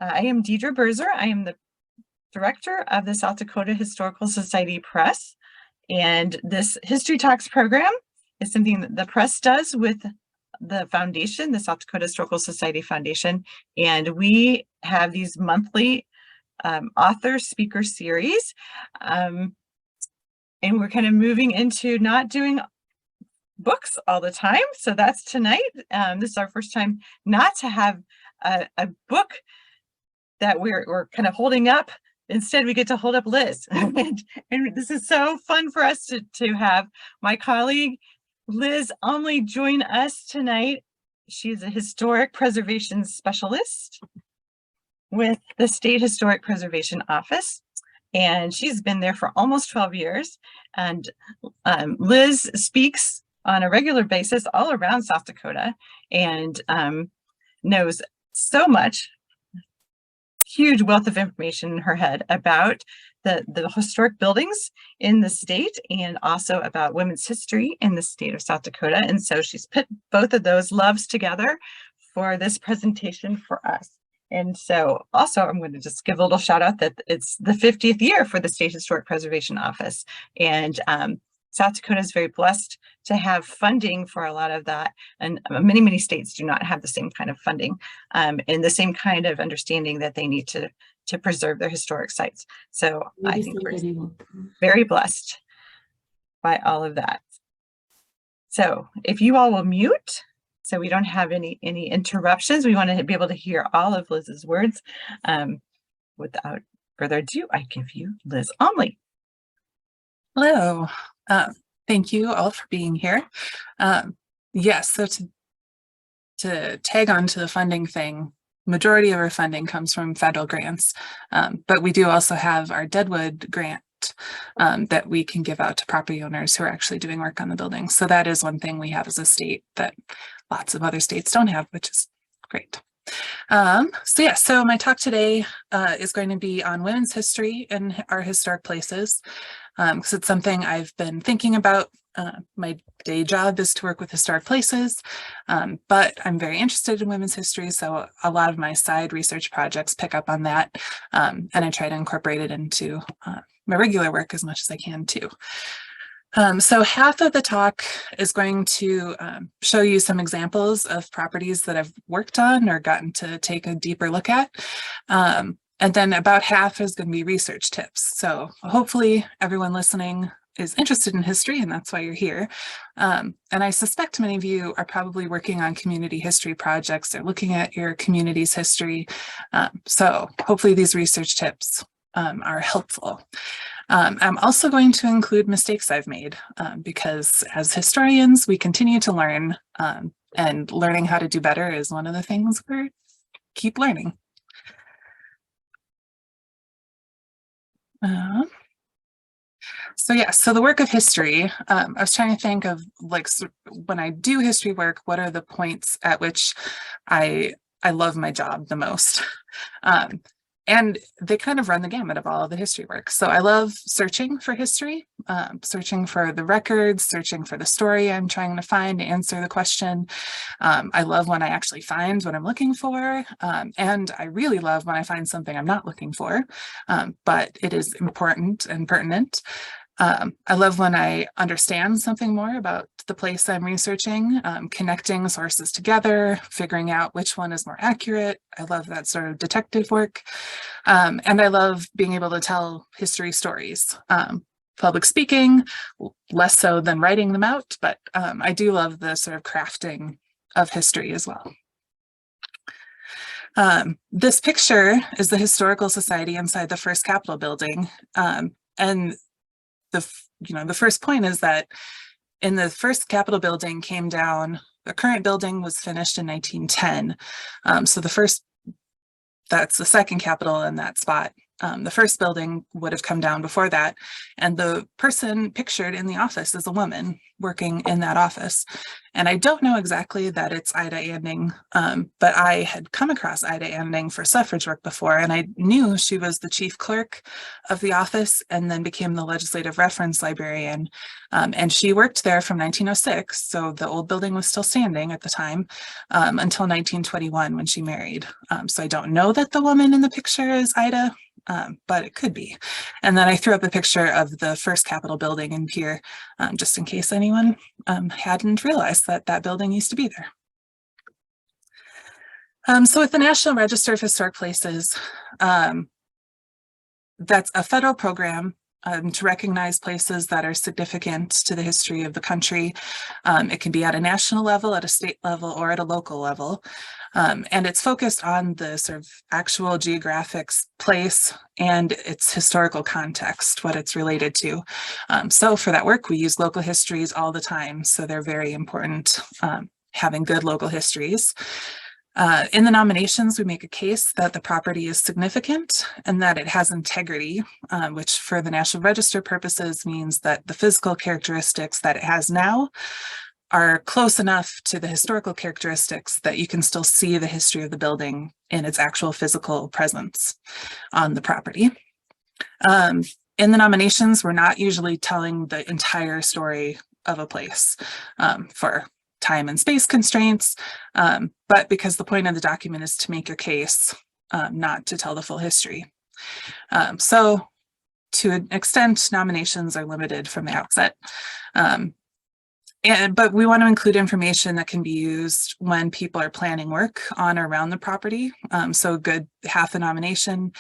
I am Deidre Berzer. I am the director of the South Dakota Historical Society Press. And this History Talks program is something that the press does with the foundation, the South Dakota Historical Society Foundation. And we have these monthly author speaker series. And we're kind of moving into not doing books all the time. So that's tonight. This is our first time not to have a book that we're kind of holding up. Instead, we get to hold up Liz. and this is so fun for us to have my colleague, Liz Almlie, join us tonight. She's a historic preservation specialist with the State Historic Preservation Office. And she's been there for almost 12 years. And Liz speaks on a regular basis all around South Dakota and knows so much, huge wealth of information in her head about the historic buildings in the state and also about women's history in the state of South Dakota. And so she's put both of those loves together for this presentation for us. And so also I'm going to just give a little shout out that it's the 50th year for the State Historic Preservation Office. And South Dakota is very blessed to have funding for a lot of that. And many, many states do not have the same kind of funding and the same kind of understanding that they need to preserve their historic sites. So I think we're very blessed by all of that. So if you all will mute, so we don't have any interruptions, we want to be able to hear all of Liz's words. Without further ado, I give you Liz Almlie. Hello. Thank you all for being here. Yes, so to tag on to the funding thing, majority of our funding comes from federal grants, but we do also have our Deadwood grant that we can give out to property owners who are actually doing work on the building. So that is one thing we have as a state that lots of other states don't have, which is great. So my talk today is going to be on women's history in our historic places, because it's something I've been thinking about. My day job is to work with historic places, but I'm very interested in women's history, so a lot of my side research projects pick up on that, and I try to incorporate it into my regular work as much as I can too. So half of the talk is going to show you some examples of properties that I've worked on or gotten to take a deeper look at. And then about half is going to be research tips. So hopefully everyone listening is interested in history, and that's why you're here. And I suspect many of you are probably working on community history projects or looking at your community's history. So hopefully these research tips are helpful. I'm also going to include mistakes I've made because as historians, we continue to learn, and learning how to do better is one of the things we keep learning. So the work of history, I was trying to think of, like, when I do history work, what are the points at which I love my job the most? And they kind of run the gamut of all of the history work. So I love searching for history, searching for the records, searching for the story I'm trying to find to answer the question. I love when I actually find what I'm looking for. And I really love when I find something I'm not looking for, but it is important and pertinent. I love when I understand something more about the place I'm researching, connecting sources together, figuring out which one is more accurate. I love that sort of detective work. And I love being able to tell history stories. Public speaking, less so than writing them out, but I do love the sort of crafting of history as well. This picture is the Historical Society inside the first Capitol building. And the first point is that in the first Capitol building came down, the current building was finished in 1910. So that's the second Capitol in that spot. The first building would have come down before that, and the person pictured in the office is a woman working in that office. And I don't know exactly that it's Ida Anding, but I had come across Ida Anding for suffrage work before, and I knew she was the chief clerk of the office and then became the legislative reference librarian. And she worked there from 1906, so the old building was still standing at the time, until 1921 when she married. So I don't know that the woman in the picture is Ida, but it could be. And then I threw up a picture of the first Capitol building in Pier, just in case anyone hadn't realized that that building used to be there. So with the National Register of Historic Places, that's a federal program to recognize places that are significant to the history of the country. It can be at a national level, at a state level, or at a local level. And it's focused on the sort of actual geographic place and its historical context, what it's related to. So for that work, we use local histories all the time. So they're very important, having good local histories. In the nominations, we make a case that the property is significant and that it has integrity, which for the National Register purposes means that the physical characteristics that it has now are close enough to the historical characteristics that you can still see the history of the building in its actual physical presence on the property. In the nominations, we're not usually telling the entire story of a place for time and space constraints, but because the point of the document is to make your case, not to tell the full history. So to an extent, nominations are limited from the outset. But we want to include information that can be used when people are planning work on or around the property. So a good half the nomination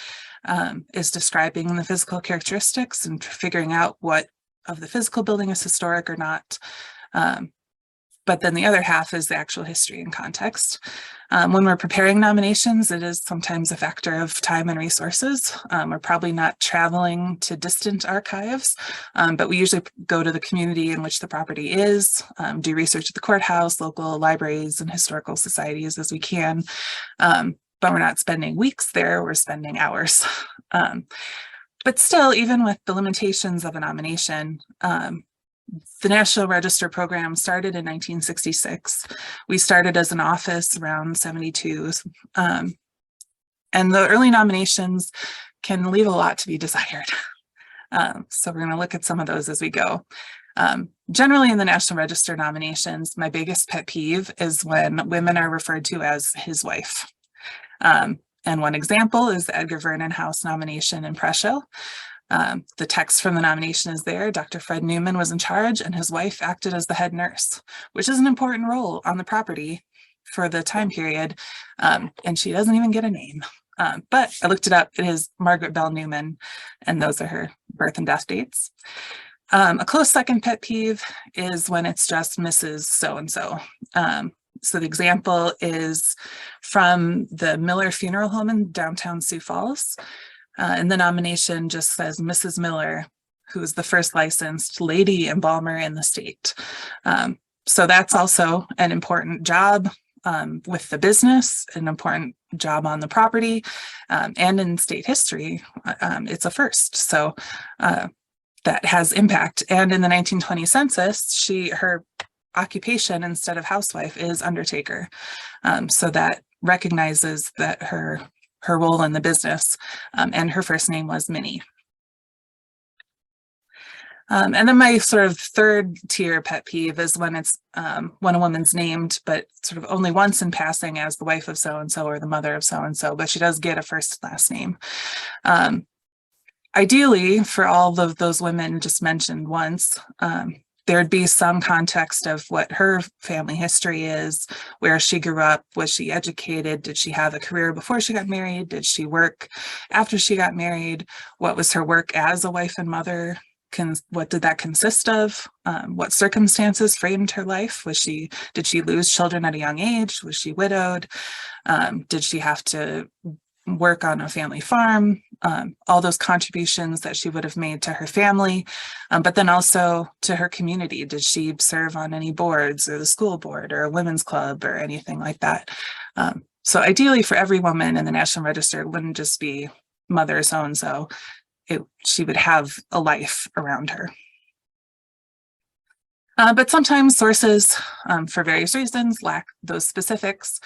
is describing the physical characteristics and figuring out what of the physical building is historic or not. But then the other half is the actual history and context. When we're preparing nominations, it is sometimes a factor of time and resources. We're probably not traveling to distant archives, but we usually go to the community in which the property is, do research at the courthouse, local libraries, and historical societies as we can. But we're not spending weeks there, we're spending hours. But still, even with the limitations of a nomination, the National Register program started in 1966. We started as an office around 72. And the early nominations can leave a lot to be desired. So we're going to look at some of those as we go. Generally in the National Register nominations, my biggest pet peeve is when women are referred to as his wife. And one example is the Edgar Vernon House nomination in Presho. The text from the nomination is there. Dr. Fred Newman was in charge and his wife acted as the head nurse, which is an important role on the property for the time period. And she doesn't even get a name. But I looked it up. It is Margaret Bell Newman, and those are her birth and death dates. A close second pet peeve is when it's just Mrs. So-and-so. So the example is from the Miller Funeral Home in downtown Sioux Falls. And the nomination just says Mrs. Miller, who is the first licensed lady embalmer in the state. So that's also an important job with the business, an important job on the property, and in state history, it's a first. So that has impact. And in the 1920 census, her occupation instead of housewife is undertaker. So that recognizes that her role in the business, and her first name was Minnie. And then my sort of third tier pet peeve is when it's when a woman's named, but sort of only once in passing as the wife of so-and-so or the mother of so-and-so, but she does get a first and last name. Ideally, for all of those women just mentioned once, there'd be some context of what her family history is, where she grew up, was she educated, did she have a career before she got married, did she work after she got married, what was her work as a wife and mother, what did that consist of, what circumstances framed her life, did she lose children at a young age, was she widowed, did she have to work on a family farm, all those contributions that she would have made to her family, but then also to her community. Did she serve on any boards or the school board or a women's club or anything like that? So ideally for every woman in the National Register, it wouldn't just be mother so-and-so, she would have a life around her. But sometimes sources, for various reasons, lack those specifics.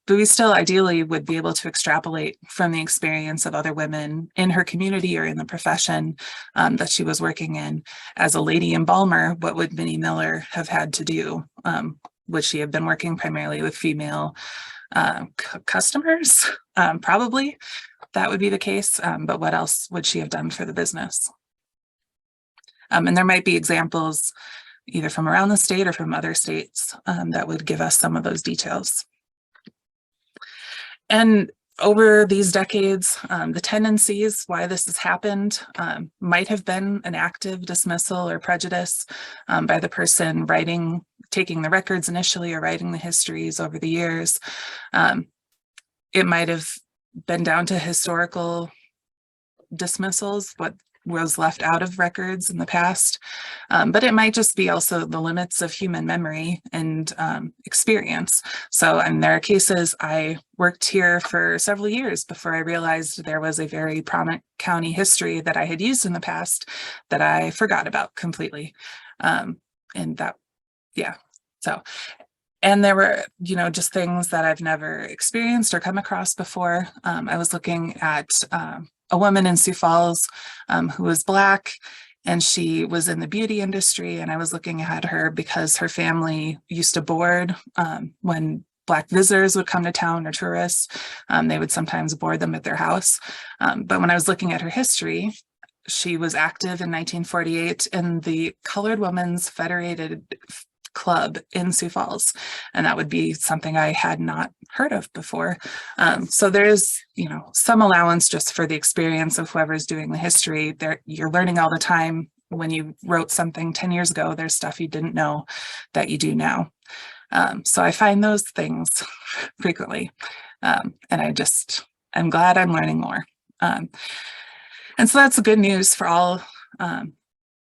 But we still ideally would be able to extrapolate from the experience of other women in her community or in the profession that she was working in. As a lady embalmer, what would Minnie Miller have had to do? Would she have been working primarily with female customers? Probably that would be the case, but what else would she have done for the business? And there might be examples either from around the state or from other states that would give us some of those details. And over these decades, the tendencies why this has happened might have been an active dismissal or prejudice by the person taking the records initially or writing the histories over the years. It might have been down to historical dismissals, what was left out of records in the past, but it might just be also the limits of human memory and experience. So, and there are cases, I worked here for several years before I realized there was a very prominent county history that I had used in the past that I forgot about completely. And that, yeah, so. And there were, just things that I've never experienced or come across before. I was looking at a woman in Sioux Falls who was Black, and she was in the beauty industry. And I was looking at her because her family used to board when Black visitors would come to town or tourists. They would sometimes board them at their house. But when I was looking at her history, she was active in 1948 in the Colored Women's Federated Club in Sioux Falls, and that would be something I had not heard of before. So there's, some allowance just for the experience of whoever's doing the history. You're learning all the time. When you wrote something 10 years ago, there's stuff you didn't know that you do now. So I find those things frequently, and I'm glad I'm learning more. And so that's the good news for all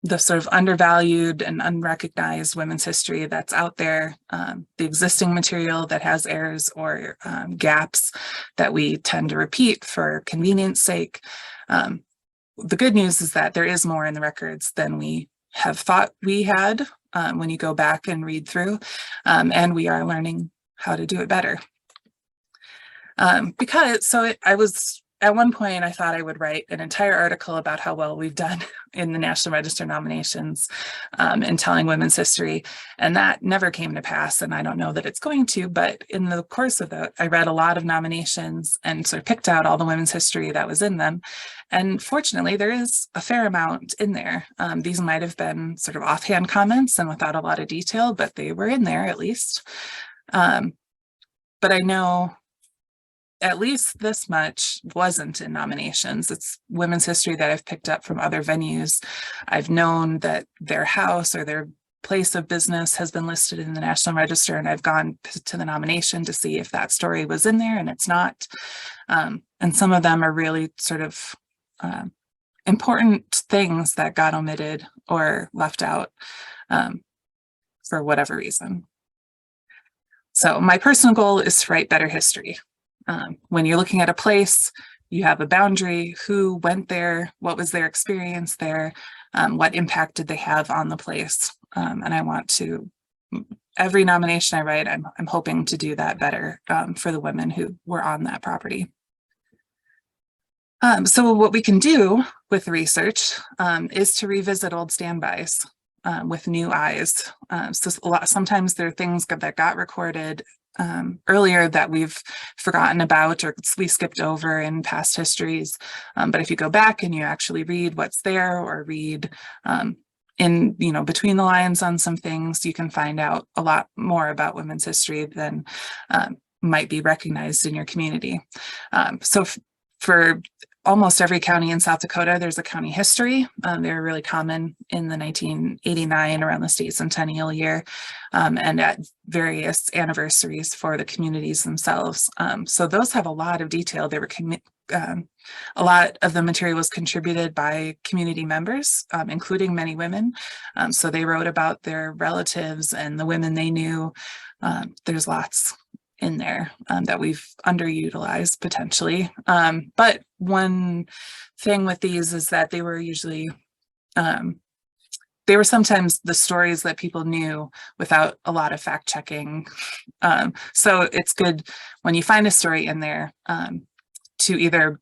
the sort of undervalued and unrecognized women's history that's out there, the existing material that has errors or gaps that we tend to repeat for convenience sake. The good news is that there is more in the records than we have thought we had when you go back and read through, and we are learning how to do it better. At one point, I thought I would write an entire article about how well we've done in the National Register nominations in telling women's history, and that never came to pass, and I don't know that it's going to, but in the course of that, I read a lot of nominations and sort of picked out all the women's history that was in them, and fortunately, there is a fair amount in there. These might have been sort of offhand comments and without a lot of detail, but they were in there at least. But I know at least this much wasn't in nominations. It's women's history that I've picked up from other venues. I've known that their house or their place of business has been listed in the National Register, and I've gone to the nomination to see if that story was in there, and it's not. And some of them are really sort of important things that got omitted or left out for whatever reason. So my personal goal is to write better history. When you're looking at a place, you have a boundary, who went there, what was their experience there, what impact did they have on the place. And I want to, every nomination I write, I'm hoping to do that better for the women who were on that property. So what we can do with the research is to revisit old standbys with new eyes. Sometimes there are things that got recorded earlier that we've forgotten about or we skipped over in past histories. But if you go back and you actually read what's there or read in, between the lines on some things, you can find out a lot more about women's history than might be recognized in your community. So for almost every county in South Dakota, there's a county history. They're really common in the 1989 around the state centennial year and at various anniversaries for the communities themselves. So those have a lot of detail. They were a lot of the material was contributed by community members, including many women. So they wrote about their relatives and the women they knew. There's lots in there that we've underutilized potentially. But one thing with these is that they were usually, they were sometimes the stories that people knew without a lot of fact checking. So it's good when you find a story in there to either,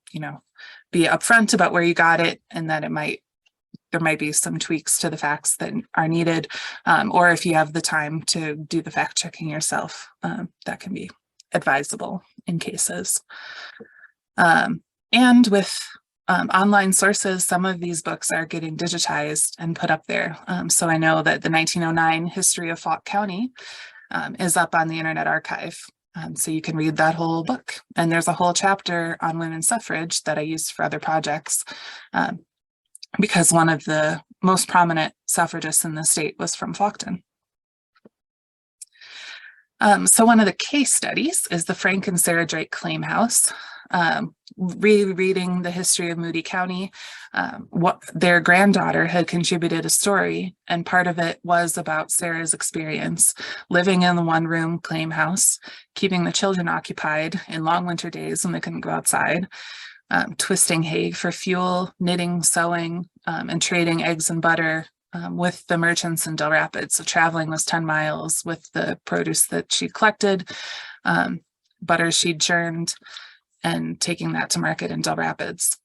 be upfront about where you got it and that there might be some tweaks to the facts that are needed, or if you have the time to do the fact checking yourself, that can be advisable in cases. And with online sources, some of these books are getting digitized and put up there. So I know that the 1909 History of Fouke County is up on the Internet Archive. So you can read that whole book. And there's a whole chapter on women's suffrage that I used for other projects, because one of the most prominent suffragists in the state was from Fouketon. So one of the case studies is the Frank and Sarah Drake Claim House. Rereading the history of Moody County, what their granddaughter had contributed a story, and part of it was about Sarah's experience living in the one-room claim house, keeping the children occupied in long winter days when they couldn't go outside, twisting hay for fuel, knitting, sewing, and trading eggs and butter with the merchants in Del Rapids. So traveling was 10 miles with the produce that she collected, butter she'd churned, and taking that to market in Del Rapids.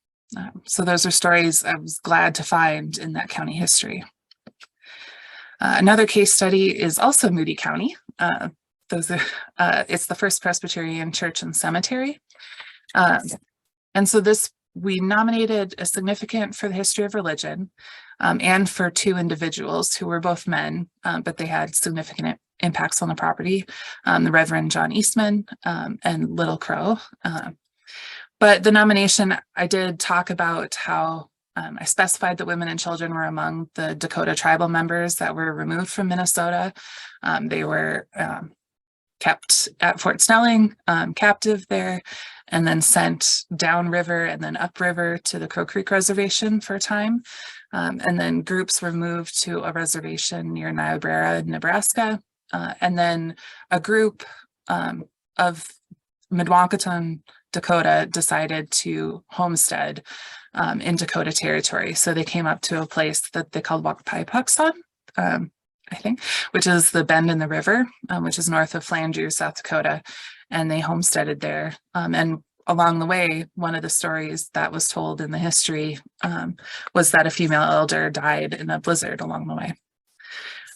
So those are stories I was glad to find in that county history. Another case study is also Moody County. It's the First Presbyterian Church and Cemetery. And so we nominated a significant for the history of religion, and for two individuals who were both men, but they had significant impacts on the property, the Reverend John Eastman and Little Crow. But the nomination, I did talk about how I specified that women and children were among the Dakota tribal members that were removed from Minnesota. They were kept at Fort Snelling, captive there, and then sent downriver and then upriver to the Crow Creek Reservation for a time. And then groups were moved to a reservation near Niobrara, Nebraska. And then a group of Mdewakanton, Dakota decided to homestead in Dakota Territory. So they came up to a place that they called Wakpaipuxon, I think, which is the bend in the river, which is north of Flandreau, South Dakota. And they homesteaded there. And along the way, one of the stories that was told in the history was that a female elder died in a blizzard along the way.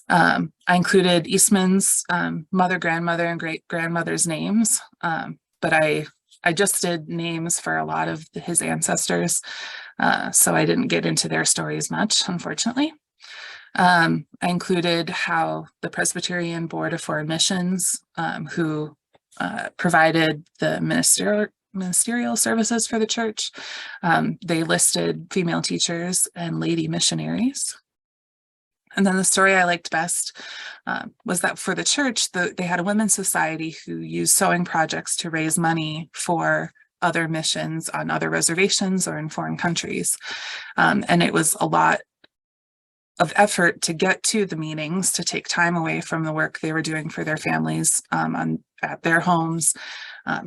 I included Eastman's mother, grandmother, and great-grandmother's names, but I just did names for a lot of his ancestors, so I didn't get into their stories much, unfortunately. I included how the Presbyterian Board of Foreign Missions, who provided the ministerial services for the church, they listed female teachers and lady missionaries. And then the story I liked best was that for the church, they had a women's society who used sewing projects to raise money for other missions on other reservations or in foreign countries. And it was a lot of effort to get to the meetings, to take time away from the work they were doing for their families at their homes,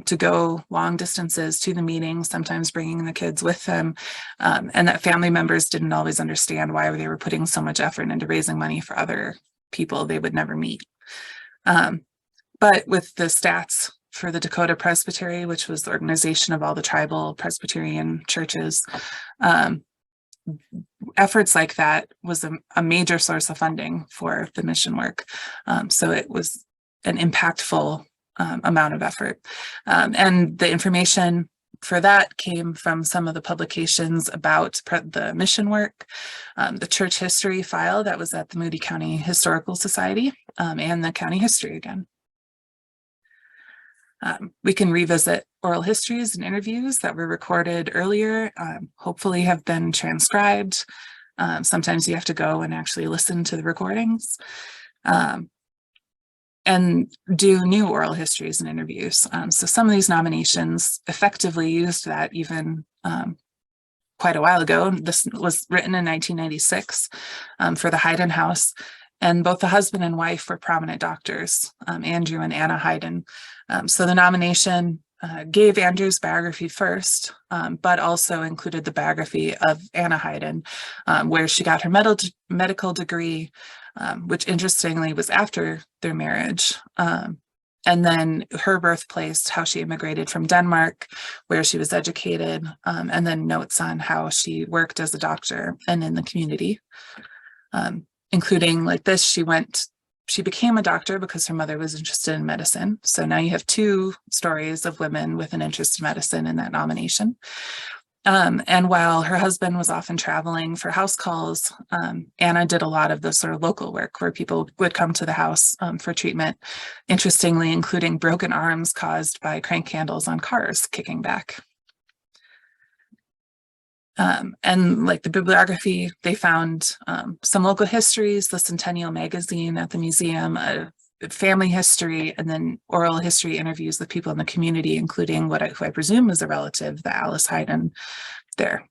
to go long distances to the meetings, sometimes bringing the kids with them, and that family members didn't always understand why they were putting so much effort into raising money for other people they would never meet. But with the stats for the Dakota Presbytery, which was the organization of all the tribal Presbyterian churches, efforts like that was a major source of funding for the mission work. So it was an impactful amount of effort. And the information for that came from some of the publications about the mission work, the church history file that was at the Moody County Historical Society, and the county history again. We can revisit oral histories and interviews that were recorded earlier, hopefully have been transcribed. Sometimes you have to go and actually listen to the recordings. And do new oral histories and interviews. So some of these nominations effectively used that even quite a while ago. This was written in 1996 for the Hayden House. And both the husband and wife were prominent doctors, Andrew and Anna Hayden. So the nomination gave Andrew's biography first, but also included the biography of Anna Hayden, where she got her medical degree, which interestingly was after their marriage. And then her birthplace, how she immigrated from Denmark, where she was educated, and then notes on how she worked as a doctor and in the community, including like this, she became a doctor because her mother was interested in medicine. So now you have two stories of women with an interest in medicine in that nomination. And while her husband was often traveling for house calls, Anna did a lot of the sort of local work where people would come to the house for treatment, interestingly, including broken arms caused by crank handles on cars kicking back. And like the bibliography, they found some local histories, the Centennial magazine at the museum, family history, and then oral history interviews with people in the community, including who I presume is a relative, the Alice Hayden there.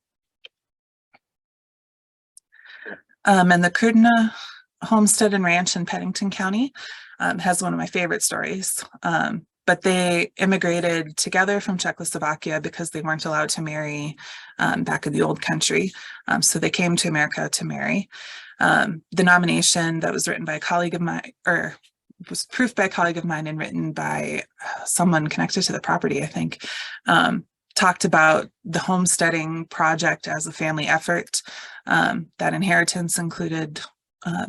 And the Kurdna homestead and ranch in Pennington County has one of my favorite stories. But they immigrated together from Czechoslovakia because they weren't allowed to marry back in the old country. So they came to America to marry. The nomination that was written by a colleague of mine, or was proofed by a colleague of mine and written by someone connected to the property, I think, talked about the homesteading project as a family effort. That inheritance included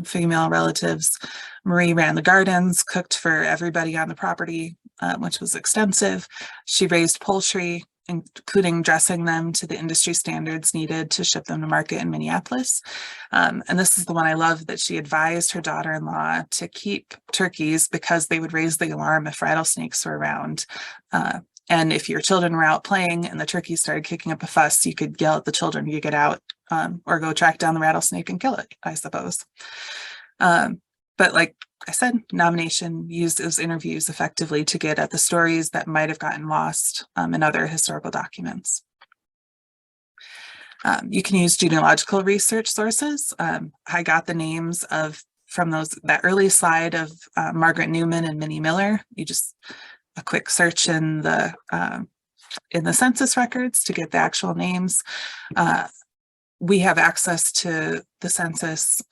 female relatives. Marie ran the gardens, cooked for everybody on the property, which was extensive. She raised poultry, including dressing them to the industry standards needed to ship them to market in Minneapolis. And this is the one I love, that she advised her daughter-in-law to keep turkeys because they would raise the alarm if rattlesnakes were around. And if your children were out playing and the turkeys started kicking up a fuss, you could yell at the children to get out, or go track down the rattlesnake and kill it, I suppose. But like I said, nomination used those interviews effectively to get at the stories that might have gotten lost in other historical documents. You can use genealogical research sources. I got the names from that early slide of Margaret Newman and Minnie Miller. You just a quick search in the census records to get the actual names. We have access to the census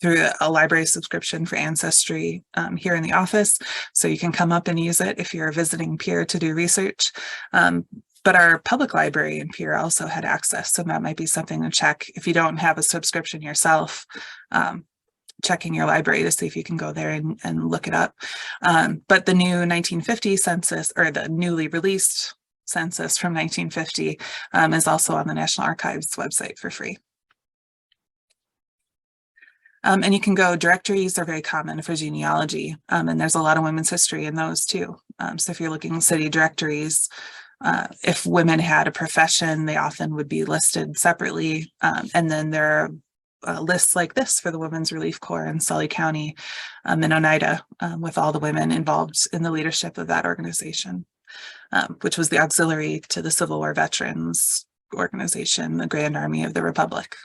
through a library subscription for Ancestry here in the office. So you can come up and use it if you're a visiting peer to do research. But our public library in Pierre also had access. So that might be something to check if you don't have a subscription yourself, checking your library to see if you can go there and look it up. But the new 1950 census, or the newly released census from 1950, is also on the National Archives website for free. And you can go, directories are very common for genealogy, and there's a lot of women's history in those too. So if you're looking at city directories, if women had a profession, they often would be listed separately. And then there are lists like this for the Women's Relief Corps in Sully County, in Oneida, with all the women involved in the leadership of that organization, which was the auxiliary to the Civil War veterans organization, the Grand Army of the Republic.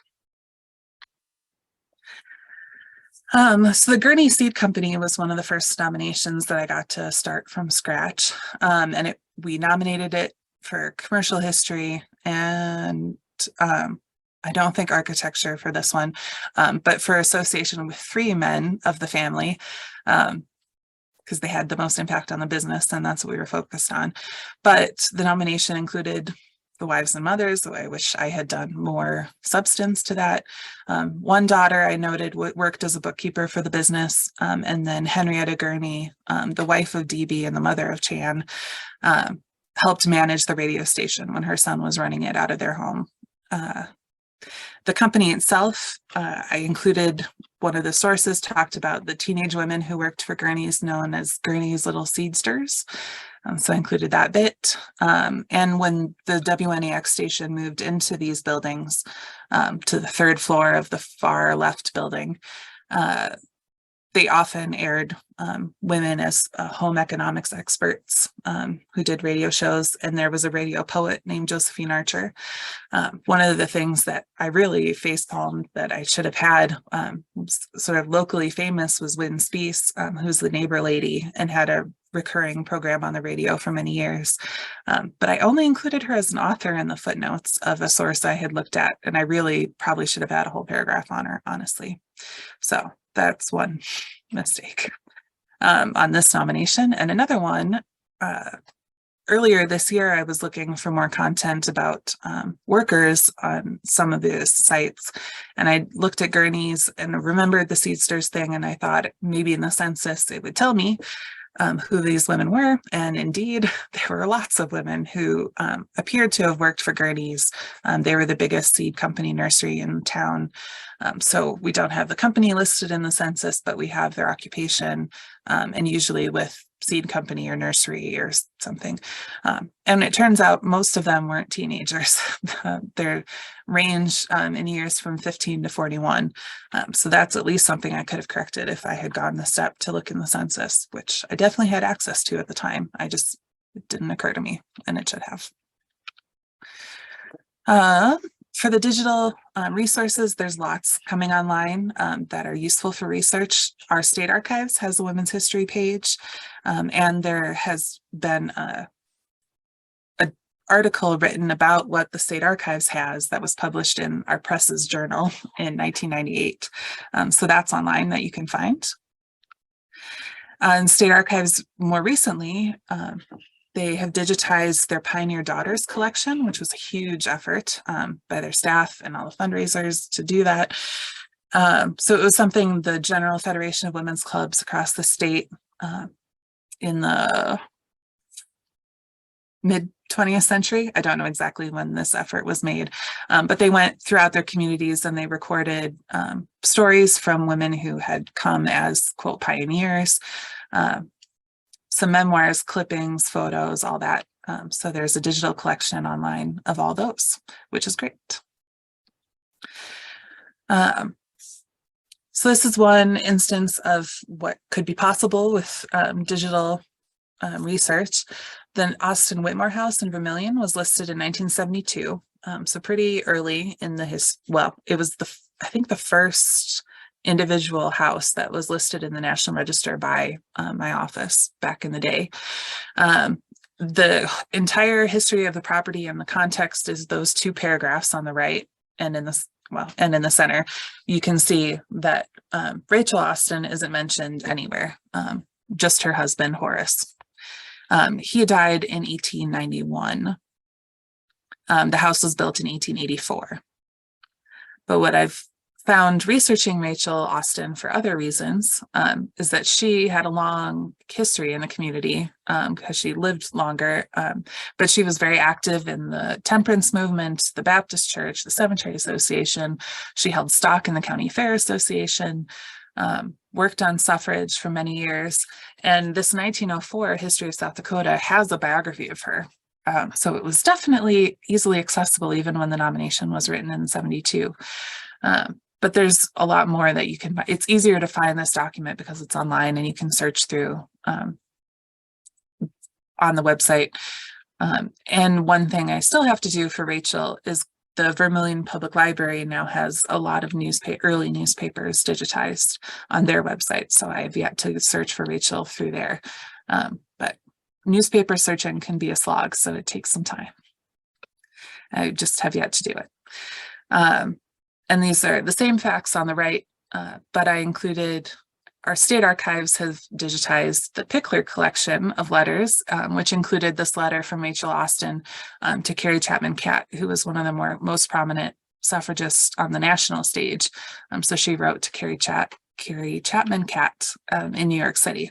So the Gurney Seed Company was one of the first nominations that I got to start from scratch. And we nominated it for commercial history and I don't think architecture for this one, but for association with three men of the family, because they had the most impact on the business, and that's what we were focused on. But the nomination included the wives and mothers. I wish I had done more substance to that. One daughter I noted worked as a bookkeeper for the business, and then Henrietta Gurney, the wife of DB and the mother of Chan, helped manage the radio station when her son was running it out of their home. The company itself, I included one of the sources talked about the teenage women who worked for Gurney's, known as Gurney's Little Seedsters. So I included that bit. And when the WNEX station moved into these buildings, to the third floor of the far left building, they often aired women as home economics experts who did radio shows. And there was a radio poet named Josephine Archer. One of the things that I really facepalmed that I should have had sort of locally famous was Wynn Speece, who's the neighbor lady and had a recurring program on the radio for many years. But I only included her as an author in the footnotes of a source I had looked at. And I really probably should have had a whole paragraph on her, honestly. So that's one mistake on this nomination. And another one, earlier this year, I was looking for more content about workers on some of the sites. And I looked at gurneys and remembered the Seedsters thing. And I thought maybe in the census, it would tell me who these women were. And indeed, there were lots of women who appeared to have worked for gurneys. They were the biggest seed company nursery in town. So we don't have the company listed in the census, but we have their occupation, and usually with seed company or nursery or something. And it turns out most of them weren't teenagers. Their range in years from 15 to 41. So that's at least something I could have corrected if I had gone the step to look in the census, which I definitely had access to at the time. It didn't occur to me, and it should have. For the digital resources, there's lots coming online that are useful for research. Our state archives has a women's history page, and there has been an article written about what the state archives has that was published in our press's journal in 1998. So that's online that you can find. And state archives more recently, they have digitized their Pioneer Daughters collection, which was a huge effort by their staff and all the fundraisers to do that. So it was something the General Federation of Women's Clubs across the state in the mid-20th century. I don't know exactly when this effort was made, but they went throughout their communities and they recorded stories from women who had come as, quote, pioneers, some memoirs, clippings, photos, all that. So there's a digital collection online of all those, which is great. So this is one instance of what could be possible with digital research. The Austin Whitmore House in Vermilion was listed in 1972. So pretty early in the it was I think the first individual house that was listed in the National Register by my office back in the day. The entire history of the property and the context is those two paragraphs on the right, and in the center, you can see that Rachel Austin isn't mentioned anywhere, just her husband, Horace. He died in 1891. The house was built in 1884. But what I've found researching Rachel Austin for other reasons is that she had a long history in the community because she lived longer, but she was very active in the temperance movement, the Baptist Church, the Cemetery Association. She held stock in the County Fair Association, worked on suffrage for many years. And this 1904 History of South Dakota has a biography of her. So it was definitely easily accessible even when the nomination was written in 72. But there's a lot more that you can find. It's easier to find this document because it's online and you can search through on the website. And one thing I still have to do for Rachel is the Vermilion Public Library now has a lot of early newspapers digitized on their website. So I have yet to search for Rachel through there. But newspaper searching can be a slog, so it takes some time. I just have yet to do it. And these are the same facts on the right, but I included, our state archives have digitized the Pickler collection of letters, which included this letter from Rachel Austin to Carrie Chapman Catt, who was one of the most prominent suffragists on the national stage. So she wrote to Carrie Chapman Catt in New York City.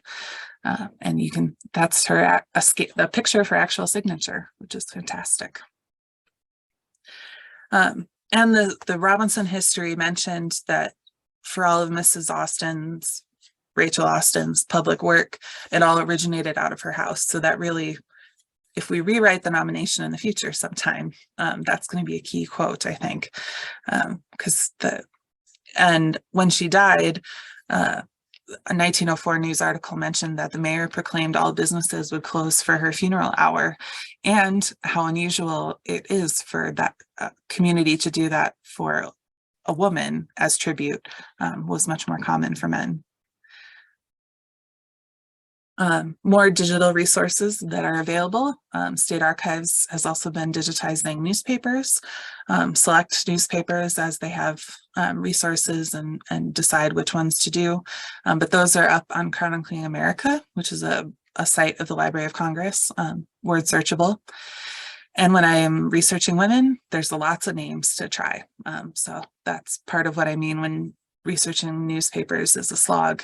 And that's the picture of her actual signature, which is fantastic. And the Robinson history mentioned that for all of Rachel Austin's public work, it all originated out of her house. So that really, if we rewrite the nomination in the future sometime, that's going to be a key quote, I think. And when she died, a 1904 news article mentioned that the mayor proclaimed all businesses would close for her funeral hour, and how unusual it is for that community to do that for a woman as tribute was much more common for men. More digital resources that are available. State Archives has also been digitizing newspapers, select newspapers as they have resources and decide which ones to do. But those are up on Chronicling America, which is a site of the Library of Congress, word searchable. And when I am researching women, there's lots of names to try. So that's part of what I mean when researching newspapers is a slog.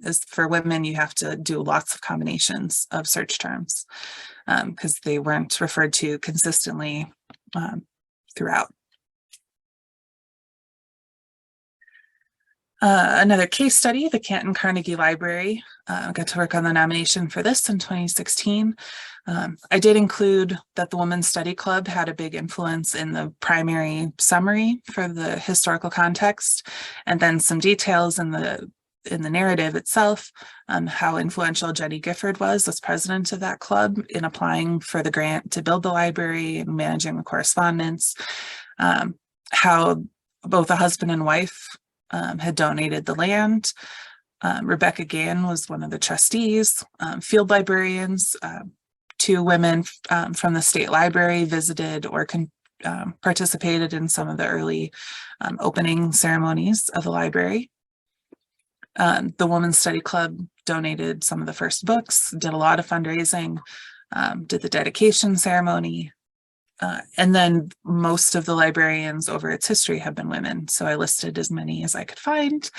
Is for women, you have to do lots of combinations of search terms because they weren't referred to consistently throughout. Another case study, the Canton Carnegie Library. I got to work on the nomination for this in 2016. I did include that the Women's Study Club had a big influence in the primary summary for the historical context, and then some details in the narrative itself, how influential Jenny Gifford was as president of that club in applying for the grant to build the library and managing the correspondence, how both a husband and wife had donated the land. Rebecca Gann was one of the trustees. Field librarians, 2 women from the state library visited or participated in some of the early opening ceremonies of the library. The Women's Study Club donated some of the first books, did a lot of fundraising, did the dedication ceremony. And then most of the librarians over its history have been women. So I listed as many as I could find.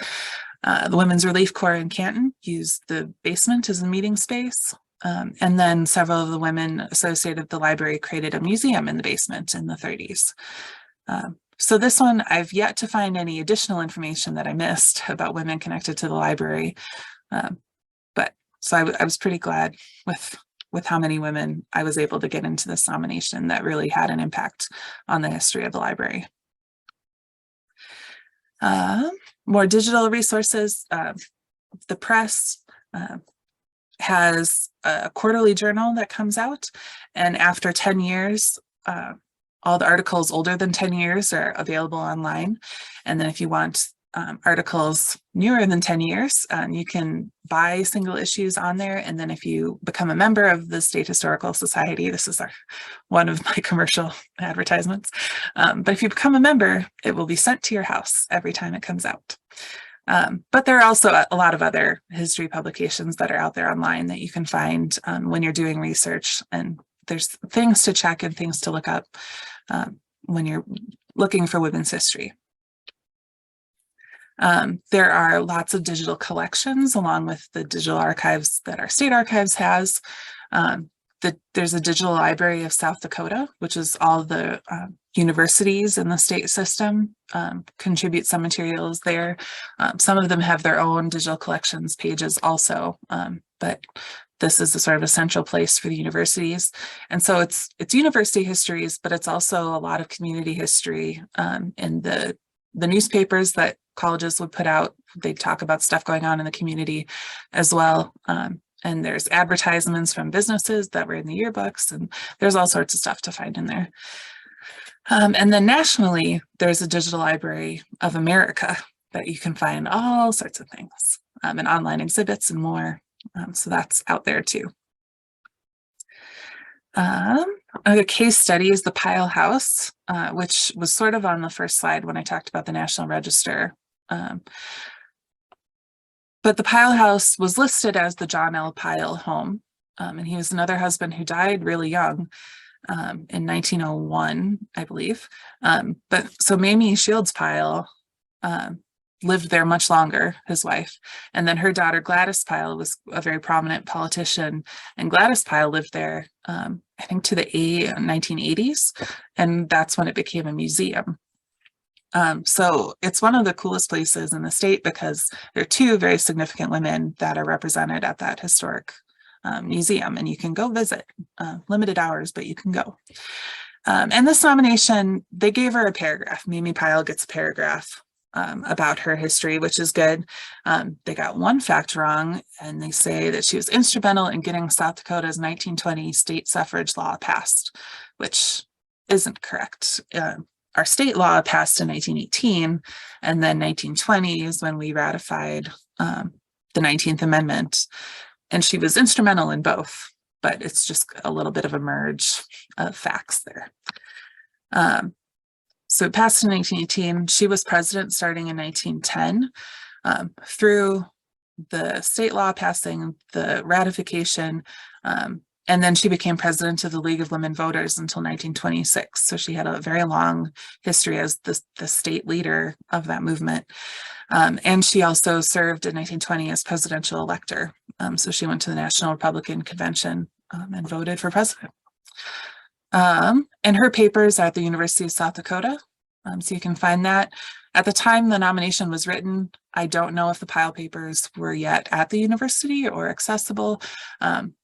The Women's Relief Corps in Canton used the basement as a meeting space. And then several of the women associated with the library created a museum in the basement in the 30s. So this one, I've yet to find any additional information that I missed about women connected to the library. But so I was pretty glad with how many women I was able to get into this nomination that really had an impact on the history of the library. More digital resources. The press has a quarterly journal that comes out, and after 10 years, all the articles older than 10 years are available online. And then if you want articles newer than 10 years, you can buy single issues on there. And then if you become a member of the State Historical Society, this is one of my commercial advertisements. But if you become a member, it will be sent to your house every time it comes out. But there are also a lot of other history publications that are out there online that you can find when you're doing research. And there's things to check and things to look up when you're looking for women's history. There are lots of digital collections along with the digital archives that our state archives has. There's a digital library of South Dakota, which is all the universities in the state system contribute some materials there. Some of them have their own digital collections pages also, but this is a sort of a central place for the universities. And so it's university histories, but it's also a lot of community history in the newspapers that colleges would put out. They talk about stuff going on in the community as well. And there's advertisements from businesses that were in the yearbooks, and there's all sorts of stuff to find in there. And then nationally, there's a digital library of America that you can find all sorts of things and online exhibits and more. So that's out there too. Another case study is the Pyle House, which was sort of on the first slide when I talked about the National Register. But the Pyle House was listed as the John L. Pyle home, and he was another husband who died really young in 1901, I believe. But so Mamie Shields Pyle lived there much longer, his wife. And then her daughter Gladys Pyle was a very prominent politician, and Gladys Pyle lived there, I think to the 1980s, and that's when it became a museum. So it's one of the coolest places in the state because there are 2 very significant women that are represented at that historic museum, and you can go visit. Limited hours, but you can go. And this nomination, they gave her a paragraph. Mamie Pyle gets a paragraph about her history, which is good. They got one fact wrong, and they say that she was instrumental in getting South Dakota's 1920 state suffrage law passed, which isn't correct. Our state law passed in 1918, and then 1920 is when we ratified the 19th Amendment, and she was instrumental in both, but it's just a little bit of a merge of facts there. So it passed in 1918. She was president starting in 1910. Through the state law passing, the ratification, and then she became president of the League of Women Voters until 1926. So she had a very long history as the state leader of that movement. And she also served in 1920 as presidential elector. So she went to the National Republican Convention and voted for president. And her papers are at the University of South Dakota. So you can find that. At the time the nomination was written, I don't know if the pile papers were yet at the university or accessible,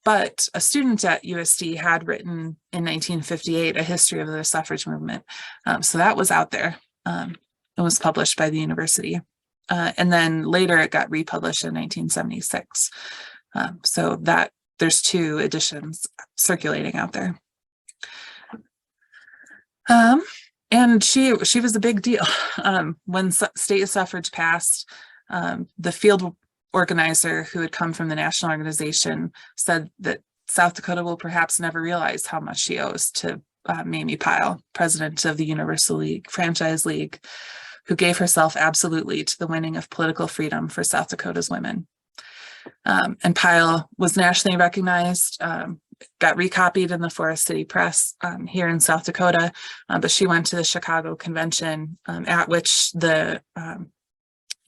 but a student at USD had written in 1958 a history of the suffrage movement. So that was out there. It was published by the university. And then later it got republished in 1976. So that there's 2 editions circulating out there. And she was a big deal. When state suffrage passed, the field organizer who had come from the national organization said that South Dakota will perhaps never realize how much she owes to Mamie Pyle, president of the Universal League Franchise League, who gave herself absolutely to the winning of political freedom for South Dakota's women. And Pyle was nationally recognized, got recopied in the Forest City Press here in South Dakota, but she went to the Chicago Convention at which the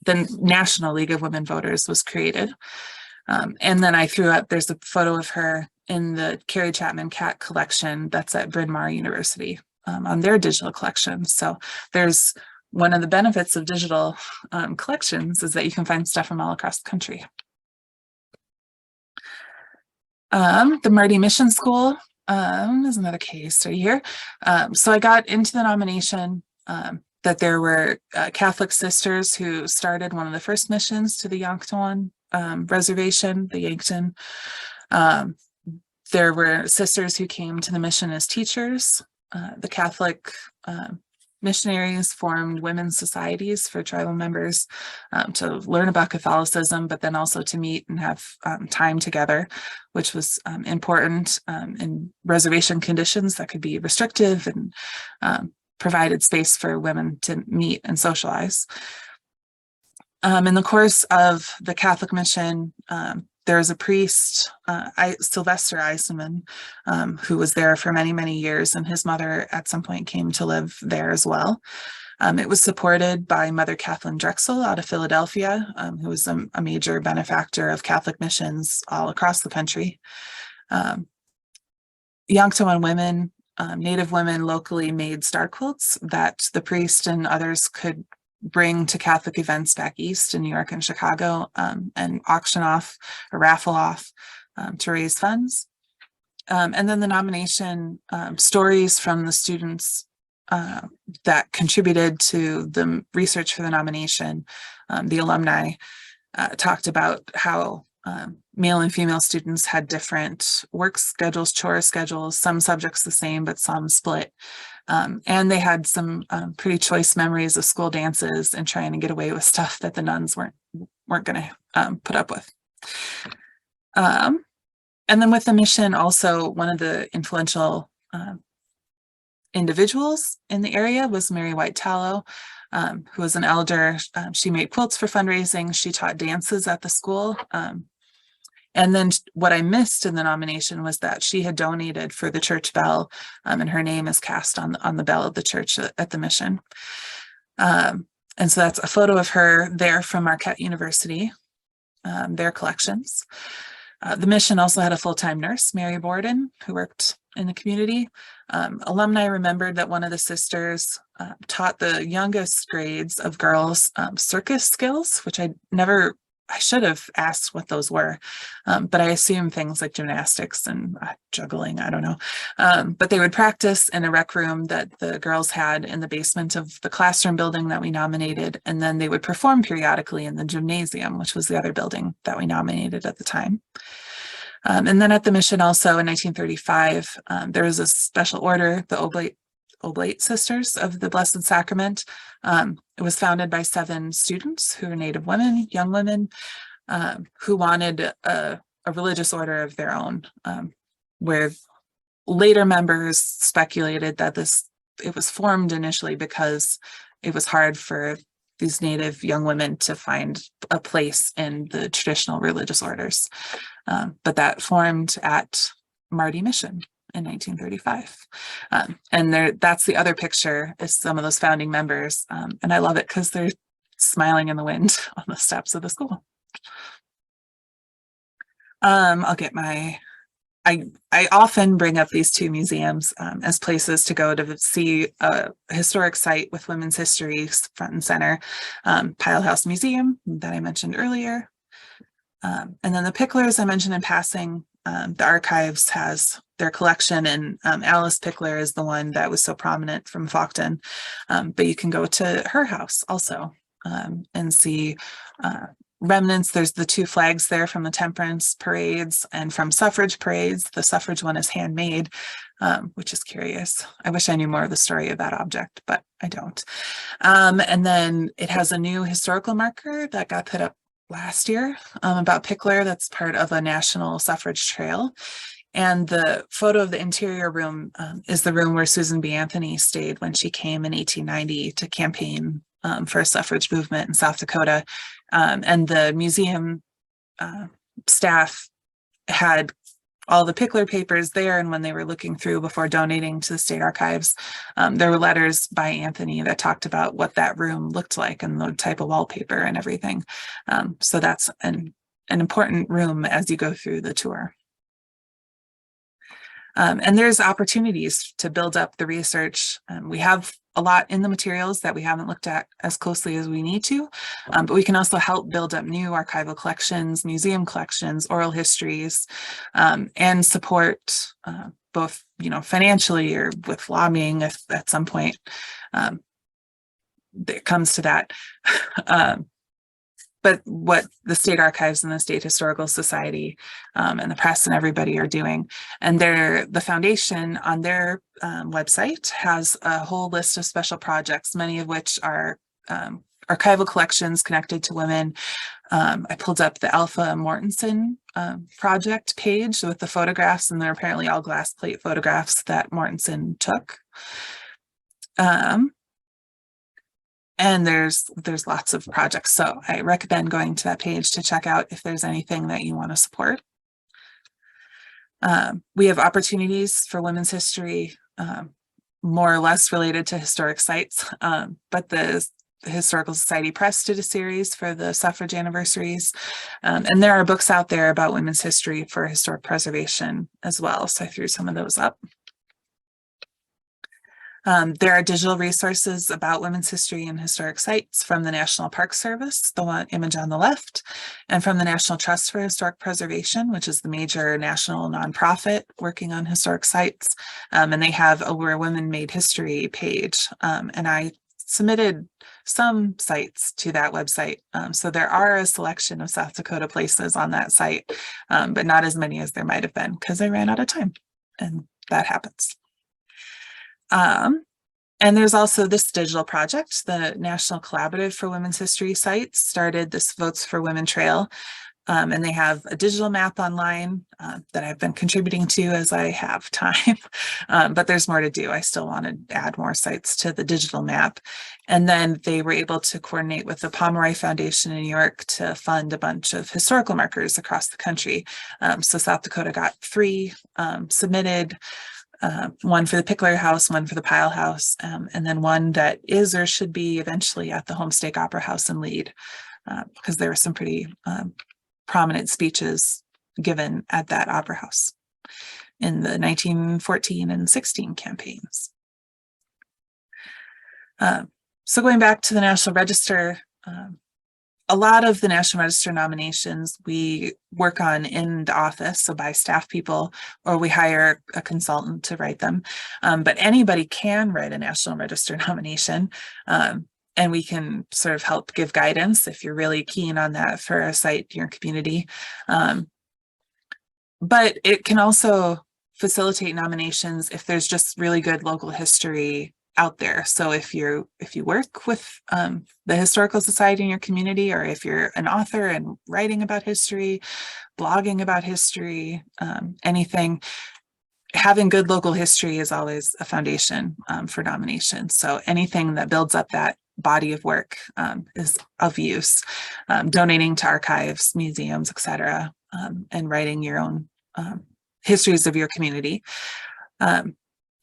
National League of Women Voters was created. And then I threw up, there's a photo of her in the Carrie Chapman Cat collection that's at Bryn Mawr University on their digital collection. So there's one of the benefits of digital collections is that you can find stuff from all across the country. The Marty Mission School is another case right here. So I got into the nomination that there were Catholic sisters who started one of the first missions to the Yankton reservation, the Yankton. There were sisters who came to the mission as teachers. The Catholic missionaries formed women's societies for tribal members to learn about Catholicism, but then also to meet and have time together, which was important in reservation conditions that could be restrictive, and provided space for women to meet and socialize. In the course of the Catholic mission, there was a priest, Sylvester Eisenman, who was there for many, many years, and his mother at some point came to live there as well. It was supported by Mother Kathleen Drexel out of Philadelphia, who was a major benefactor of Catholic missions all across the country. Yankton women, Native women locally made star quilts that the priest and others could bring to Catholic events back east in New York and Chicago and auction off or raffle off to raise funds. And then the nomination stories from the students that contributed to the research for the nomination, the alumni talked about how male and female students had different work schedules, chore schedules, some subjects the same, but some split. And they had some pretty choice memories of school dances and trying to get away with stuff that the nuns weren't going to put up with. And then with the mission, also one of the influential individuals in the area was Mary White Tallow, who was an elder. She made quilts for fundraising. She taught dances at the school. And then what I missed in the nomination was that she had donated for the church bell, and her name is cast on the bell of the church at the mission. And so that's a photo of her there from Marquette University, their collections. The mission also had a full-time nurse, Mary Borden, who worked in the community. Alumni remembered that one of the sisters taught the youngest grades of girls circus skills, which I never I should have asked what those were, but I assume things like gymnastics and juggling, I don't know. But they would practice in a rec room that the girls had in the basement of the classroom building that we nominated, and then they would perform periodically in the gymnasium, which was the other building that we nominated at the time. And then at the mission also in 1935, there was a special order, the Oblate Sisters of the Blessed Sacrament. It was founded by 7 students who were Native women, young women, who wanted a religious order of their own, where later members speculated that it was formed initially because it was hard for these Native young women to find a place in the traditional religious orders. But that formed at Marty Mission in 1935. And that's the other picture, is some of those founding members. And I love it because they're smiling in the wind on the steps of the school. I'll get I often bring up these 2 museums as places to go to see a historic site with women's history front and center. Pile House Museum that I mentioned earlier. And then the Picklers I mentioned in passing. The archives has their collection, and Alice Pickler is the one that was so prominent from Faulkton. But you can go to her house also and see remnants. There's the 2 flags there from the temperance parades and from suffrage parades. The suffrage one is handmade, which is curious. I wish I knew more of the story of that object, but I don't. And then it has a new historical marker that got put up last year about Pickler. That's part of a national suffrage trail. And the photo of the interior room is the room where Susan B. Anthony stayed when she came in 1890 to campaign for a suffrage movement in South Dakota. And the museum staff had all the Pickler papers there, and when they were looking through before donating to the state archives, there were letters by Anthony that talked about what that room looked like and the type of wallpaper and everything. So that's an important room as you go through the tour. And there's opportunities to build up the research. We have a lot in the materials that we haven't looked at as closely as we need to, but we can also help build up new archival collections, museum collections, oral histories, and support both, financially or with lobbying if at some point it comes to that. But what the State Archives and the State Historical Society and the press and everybody are doing. And the foundation on their website has a whole list of special projects, many of which are archival collections connected to women. I pulled up the Alpha Mortensen project page with the photographs, and they're apparently all glass plate photographs that Mortensen took. And there's lots of projects. So I recommend going to that page to check out if there's anything that you want to support. We have opportunities for women's history, more or less related to historic sites, but the Historical Society Press did a series for the suffrage anniversaries. And there are books out there about women's history for historic preservation as well. So I threw some of those up. There are digital resources about women's history and historic sites from the National Park Service, the one image on the left, and from the National Trust for Historic Preservation, which is the major national nonprofit working on historic sites. And they have a Where Women Made History page. And I submitted some sites to that website. So there are a selection of South Dakota places on that site, but not as many as there might have been because I ran out of time, and that happens. And there's also this digital project, the National Collaborative for Women's History Sites started this Votes for Women Trail. And they have a digital map online that I've been contributing to as I have time, but there's more to do. I still want to add more sites to the digital map. And then they were able to coordinate with the Pomeroy Foundation in New York to fund a bunch of historical markers across the country. So South Dakota got 3 submitted. One for the Pickler House, one for the Pile House, and then one that is or should be eventually at the Homestake Opera House in Lead, because there were some pretty prominent speeches given at that opera house in the 1914 and 16 campaigns. So going back to the National Register, a lot of the National Register nominations we work on in the office, so by staff people, or we hire a consultant to write them. But anybody can write a National Register nomination, and we can sort of help give guidance if you're really keen on that for a site in your community. But it can also facilitate nominations if there's just really good local history out there. So if you work with the Historical Society in your community, or if you're an author and writing about history, blogging about history, anything, having good local history is always a foundation for nomination. So anything that builds up that body of work is of use. Donating to archives, museums, etc., and writing your own histories of your community.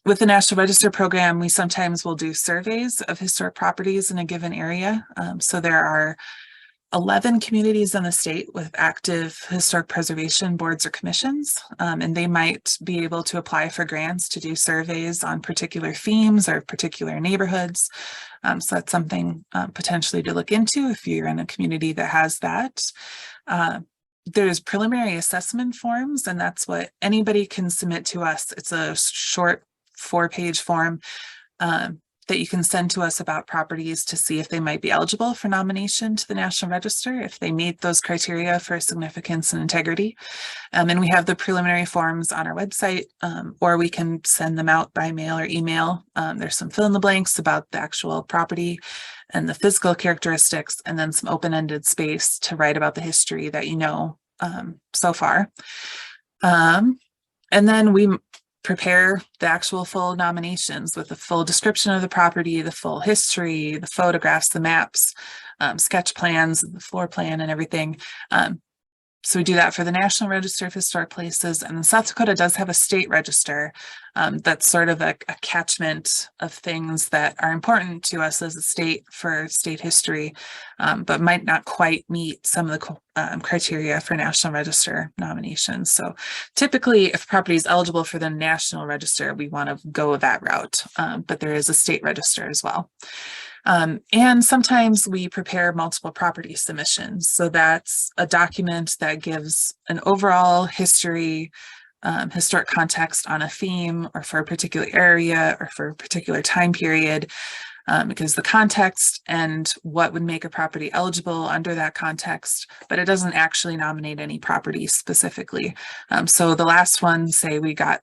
With the National Register program, we sometimes will do surveys of historic properties in a given area. So there are 11 communities in the state with active historic preservation boards or commissions, and they might be able to apply for grants to do surveys on particular themes or particular neighborhoods. So that's something potentially to look into if you're in a community that has that. There's preliminary assessment forms, and that's what anybody can submit to us. It's a short 4-page form that you can send to us about properties to see if they might be eligible for nomination to the National Register, if they meet those criteria for significance and integrity. And we have the preliminary forms on our website, or we can send them out by mail or email. There's some fill in the blanks about the actual property and the physical characteristics, and then some open-ended space to write about the history that you know so far. And then we prepare the actual full nominations with the full description of the property, the full history, the photographs, the maps, sketch plans, the floor plan, and everything. So we do that for the National Register of Historic Places, and then South Dakota does have a state register that's sort of a catchment of things that are important to us as a state for state history, but might not quite meet some of the criteria for National Register nominations. So typically, if property is eligible for the National Register, we want to go that route, but there is a state register as well. And sometimes we prepare multiple property submissions. So that's a document that gives an overall history, historic context on a theme or for a particular area or for a particular time period, because the context and what would make a property eligible under that context, but it doesn't actually nominate any property specifically. So the last one, say we got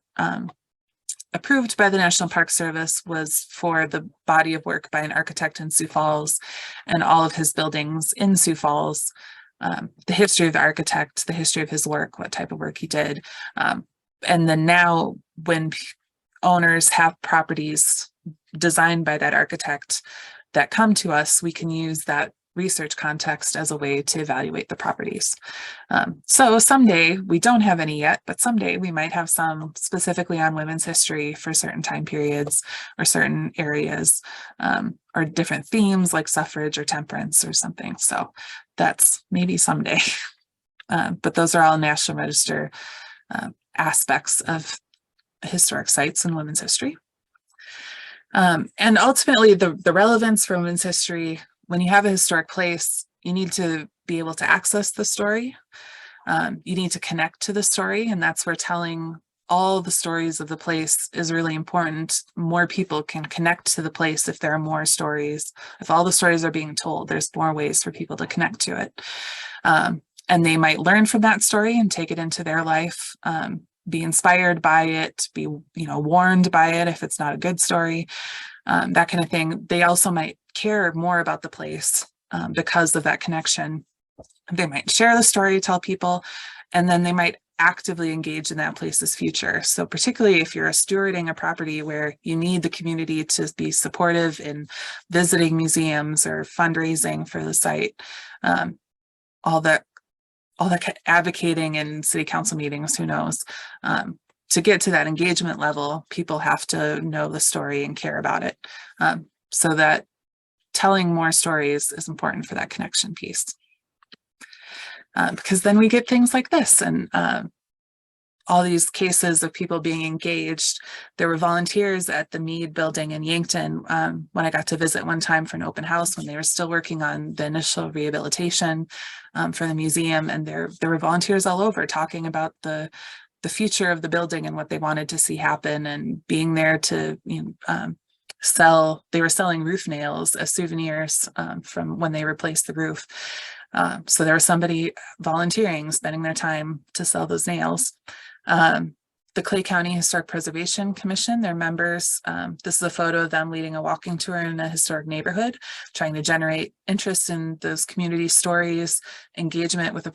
approved by the National Park Service, was for the body of work by an architect in Sioux Falls and all of his buildings in Sioux Falls, the history of the architect, the history of his work, what type of work he did. And then now when owners have properties designed by that architect that come to us, we can use that research context as a way to evaluate the properties. So someday, we don't have any yet, but someday we might have some specifically on women's history for certain time periods or certain areas, or different themes like suffrage or temperance or something. So that's maybe someday. But those are all National Register aspects of historic sites in women's history. And ultimately, the relevance for women's history, when you have a historic place, you need to be able to access the story. You need to connect to the story, and that's where telling all the stories of the place is really important. More people can connect to the place if there are more stories. If all the stories are being told, there's more ways for people to connect to it. And they might learn from that story and take it into their life, be inspired by it, be warned by it if it's not a good story, that kind of thing. They also might care more about the place because of that connection. They might share the story, tell people, and then they might actively engage in that place's future. So particularly if you're stewarding a property where you need the community to be supportive in visiting museums or fundraising for the site, all that advocating in city council meetings, who knows, to get to that engagement level, people have to know the story and care about it. So that telling more stories is important for that connection piece. Because then we get things like this, and all these cases of people being engaged. There were volunteers at the Mead building in Yankton when I got to visit one time for an open house when they were still working on the initial rehabilitation for the museum. And there were volunteers all over talking about the future of the building and what they wanted to see happen, and being there to they were selling roof nails as souvenirs from when they replaced the roof. So there was somebody volunteering, spending their time to sell those nails. The Clay County Historic Preservation Commission, their members, this is a photo of them leading a walking tour in a historic neighborhood, trying to generate interest in those community stories, engagement with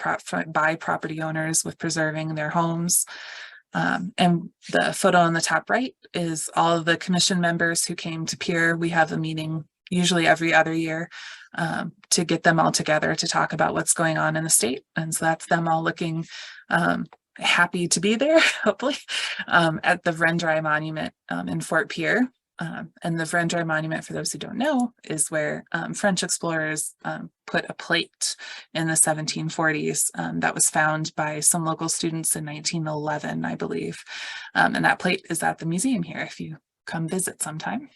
by property owners with preserving their homes. And the photo on the top right is all of the commission members who came to Pier. We have a meeting usually every other year to get them all together to talk about what's going on in the state. And so that's them all looking happy to be there, hopefully, at the Vrendrye Monument in Fort Pierre. And the Vrendrye Monument, for those who don't know, is where French explorers put a plate in the 1740s that was found by some local students in 1911, I believe. And that plate is at the museum here if you come visit sometime.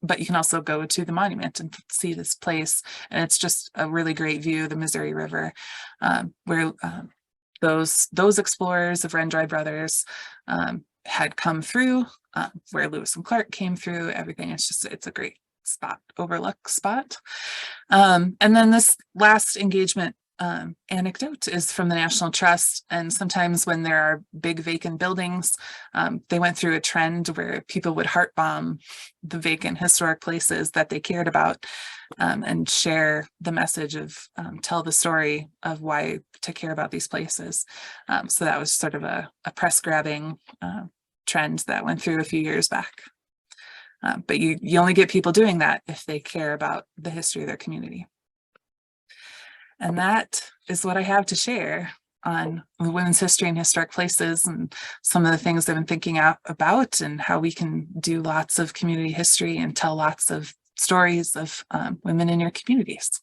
But you can also go to the monument and see this place. And it's just a really great view of the Missouri River, where those explorers, the Vrendrye brothers, had come through, where Lewis and Clark came through, everything. It's a great spot, overlook spot. And then this last engagement anecdote is from the National Trust. And sometimes when there are big vacant buildings, they went through a trend where people would heart bomb the vacant historic places that they cared about, and share the message of, tell the story of why to care about these places. So that was sort of a press grabbing trend that went through a few years back. But you only get people doing that if they care about the history of their community. And that is what I have to share on women's history and historic places, and some of the things I've been thinking about, and how we can do lots of community history and tell lots of stories of women in your communities.